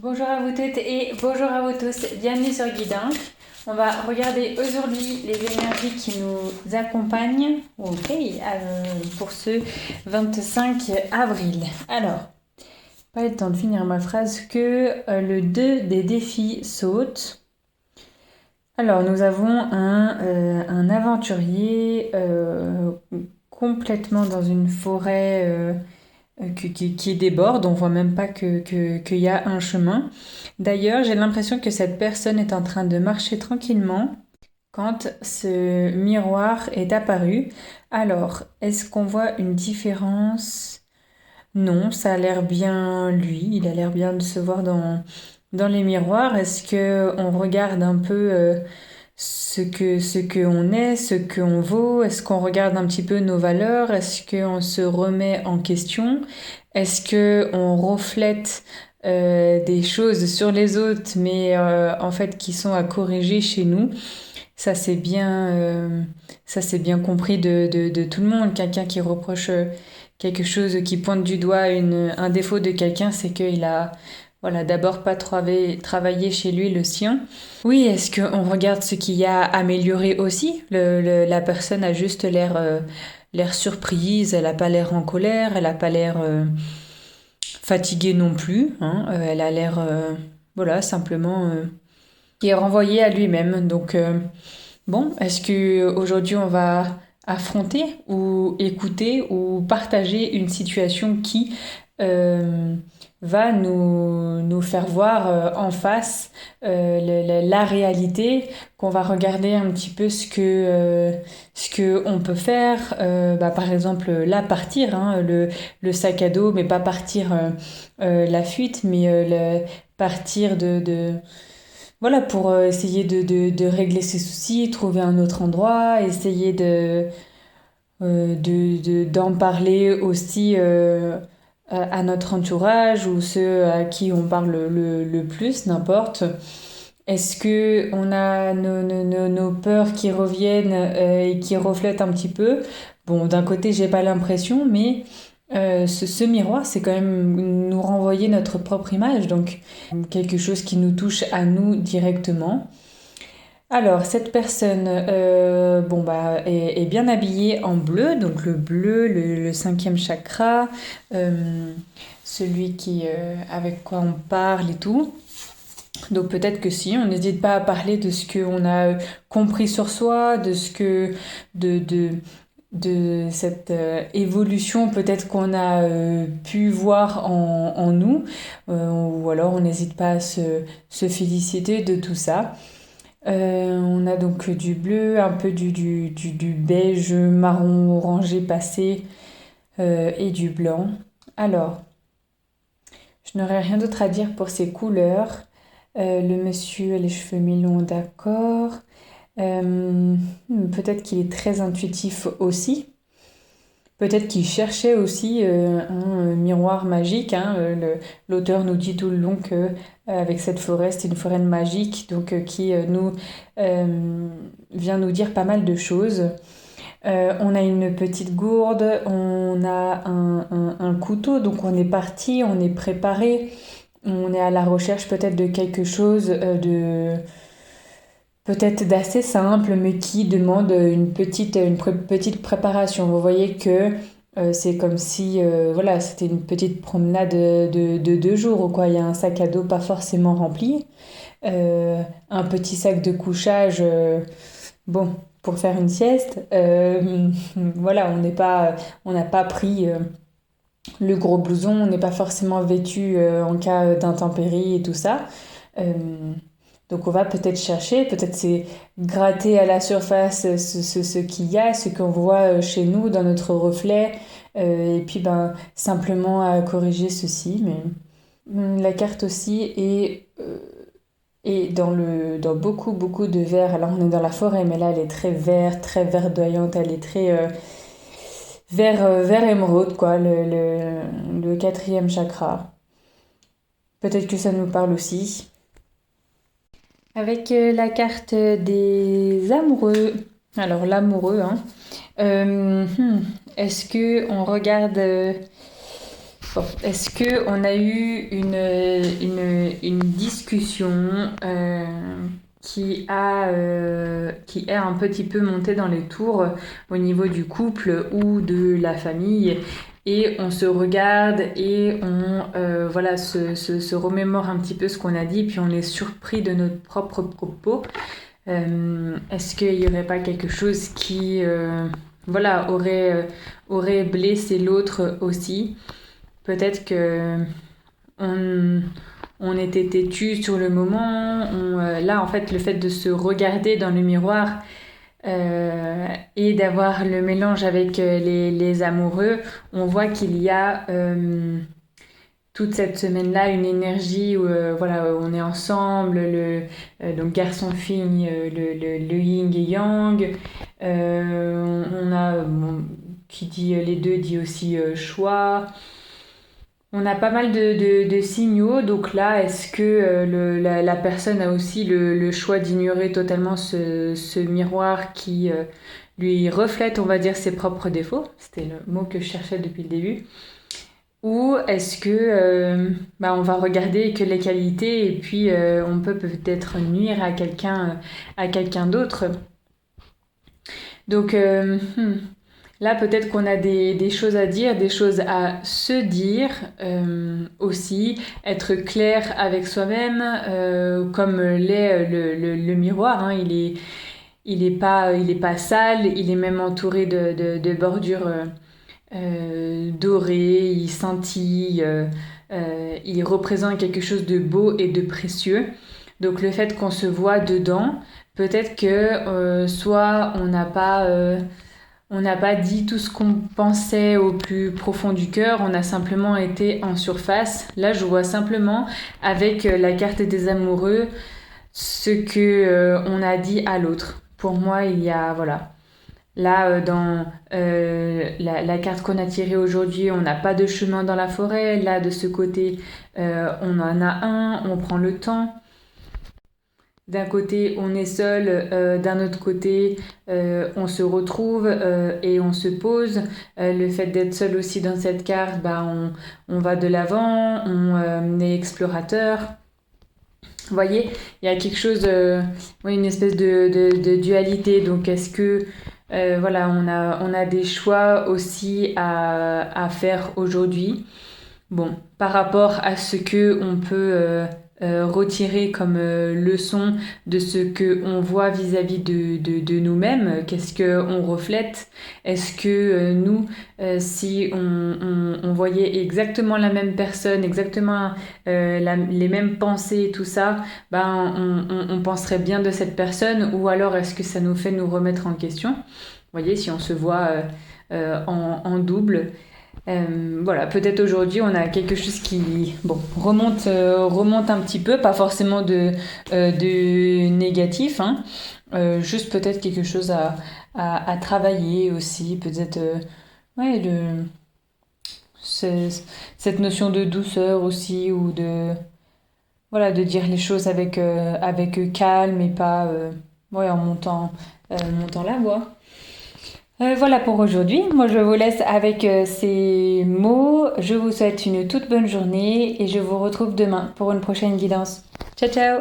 Bonjour à vous toutes et bonjour à vous tous, bienvenue sur Guidin. On va regarder aujourd'hui les énergies qui nous accompagnent pour ce 25 avril. Alors, pas le temps de finir ma phrase que le 2 des défis saute. Alors, nous avons un aventurier complètement dans une forêt qui déborde, on voit même pas qu'il y a un chemin. D'ailleurs, j'ai l'impression que cette personne est en train de marcher tranquillement quand ce miroir est apparu. Alors, est-ce qu'on voit une différence? Non, ça a l'air bien lui, il a l'air bien de se voir dans les miroirs. Est-ce que on regarde un peu ce que on est, ce qu'on vaut? Est-ce qu'on regarde un petit peu nos valeurs? Est-ce qu'on se remet en question? Est-ce que on reflète des choses sur les autres, mais en fait qui sont à corriger chez nous? Ça c'est bien compris de tout le monde. Quelqu'un qui reproche quelque chose, qui pointe du doigt un défaut de quelqu'un, c'est qu'il a d'abord pas travaillé chez lui le sien. Oui, est-ce qu'on regarde ce qu'il y a amélioré aussi? La personne a juste l'air surprise, elle n'a pas l'air en colère, elle n'a pas l'air fatiguée non plus, hein. Elle a l'air, simplement qui est renvoyée à lui-même. Donc, bon, est-ce que aujourd'hui on va affronter ou écouter ou partager une situation qui euh, va nous faire voir en face la réalité, qu'on va regarder un petit peu ce que on peut faire, par exemple là partir, hein, le sac à dos, mais pas partir la fuite, mais partir voilà, pour essayer de régler ses soucis, trouver un autre endroit, essayer d'en parler aussi à notre entourage ou ceux à qui on parle le plus, n'importe. Est-ce que on a nos peurs qui reviennent et qui reflètent un petit peu? Bon, d'un côté, j'ai pas l'impression, mais ce miroir, c'est quand même nous renvoyer notre propre image, donc quelque chose qui nous touche à nous directement. Alors, cette personne est bien habillée en bleu, donc le bleu, le cinquième chakra, celui avec quoi on parle et tout. Donc peut-être que si, on n'hésite pas à parler de ce qu'on a compris sur soi, de cette évolution peut-être qu'on a pu voir en nous, ou alors on n'hésite pas à se féliciter de tout ça. On a donc du bleu, un peu du beige, marron, orangé passé et du blanc. Alors, je n'aurais rien d'autre à dire pour ces couleurs. Le monsieur a les cheveux mi-longs, d'accord. Peut-être qu'il est très intuitif aussi. Peut-être qu'il cherchait aussi un miroir magique, hein. L'auteur nous dit tout le long que avec cette forêt, c'est une forêt magique, donc qui nous vient nous dire pas mal de choses. On a une petite gourde, on a un couteau, donc on est parti, on est préparé, on est à la recherche peut-être de quelque chose peut-être d'assez simple, mais qui demande petite préparation. Vous voyez que c'est comme si c'était une petite promenade de 2 jours ou quoi. Il y a un sac à dos pas forcément rempli, un petit sac de couchage, pour faire une sieste. Voilà, on n'a pas pris le gros blouson, on n'est pas forcément vêtu en cas d'intempérie et tout ça. Euh, donc on va peut-être chercher, peut-être c'est gratter à la surface ce qu'il y a, ce qu'on voit chez nous dans notre reflet, et puis simplement à corriger ceci. Mais la carte aussi est dans beaucoup de vert. Alors on est dans la forêt, mais là elle est très verte, très verdoyante, elle est très vert émeraude, quoi, le quatrième chakra. Peut-être que ça nous parle aussi. Avec la carte des amoureux. Alors l'amoureux, hein. Est-ce que on regarde Bon, est-ce que on a eu une discussion qui est un petit peu montée dans les tours au niveau du couple ou de la famille et on se regarde et on voilà, se remémore un petit peu ce qu'on a dit puis on est surpris de notre propre propos. Est-ce qu'il n'y aurait pas quelque chose qui voilà, aurait blessé l'autre aussi? Peut-être que on, on était têtu sur le moment. Là, en fait, le fait de se regarder dans le miroir et d'avoir le mélange avec les amoureux, on voit qu'il y a toute cette semaine-là une énergie où voilà, on est ensemble, donc garçon-fille, le yin et yang. On a, bon, qui dit les deux dit aussi choix. On a pas mal de signaux, donc là, est-ce que la personne a aussi le choix d'ignorer totalement ce miroir qui lui reflète, on va dire, ses propres défauts? C'était le mot que je cherchais depuis le début. Ou est-ce que on va regarder que les qualités et puis on peut peut-être nuire à quelqu'un d'autre. Donc là, peut-être qu'on a des choses à dire, des choses à se dire aussi, être clair avec soi-même, comme l'est le miroir. Hein, il est pas sale, il est même entouré de bordures dorées, il scintille, il représente quelque chose de beau et de précieux. Donc le fait qu'on se voit dedans, peut-être que soit on n'a pas dit tout ce qu'on pensait au plus profond du cœur, on a simplement été en surface. Là, je vois simplement avec la carte des amoureux ce que on a dit à l'autre. Pour moi, il y a voilà. Là, dans la carte qu'on a tirée aujourd'hui, on n'a pas de chemin dans la forêt. Là, de ce côté, on en a un, on prend le temps. D'un côté, on est seul, d'un autre côté, on se retrouve et on se pose. Le fait d'être seul aussi dans cette carte, on va de l'avant, on est explorateur. Vous voyez, il y a quelque chose, une espèce de dualité. Donc, est-ce que, voilà, on a des choix aussi à faire aujourd'hui. Bon, par rapport à ce que on peut retirer comme leçon de ce que on voit vis-à-vis de nous-mêmes, qu'est-ce que on reflète? Est-ce que nous, si on voyait exactement la même personne, exactement les mêmes pensées et tout ça, on penserait bien de cette personne, ou alors est-ce que ça nous fait nous remettre en question? Vous voyez, si on se voit en double. Voilà, peut-être aujourd'hui on a quelque chose qui remonte un petit peu, pas forcément de négatif, hein, juste peut-être quelque chose à travailler aussi, peut-être ouais, cette notion de douceur aussi, ou voilà, de dire les choses avec calme et pas ouais, en montant la voix. Voilà pour aujourd'hui. Moi, je vous laisse avec ces mots. Je vous souhaite une toute bonne journée et je vous retrouve demain pour une prochaine guidance. Ciao, ciao!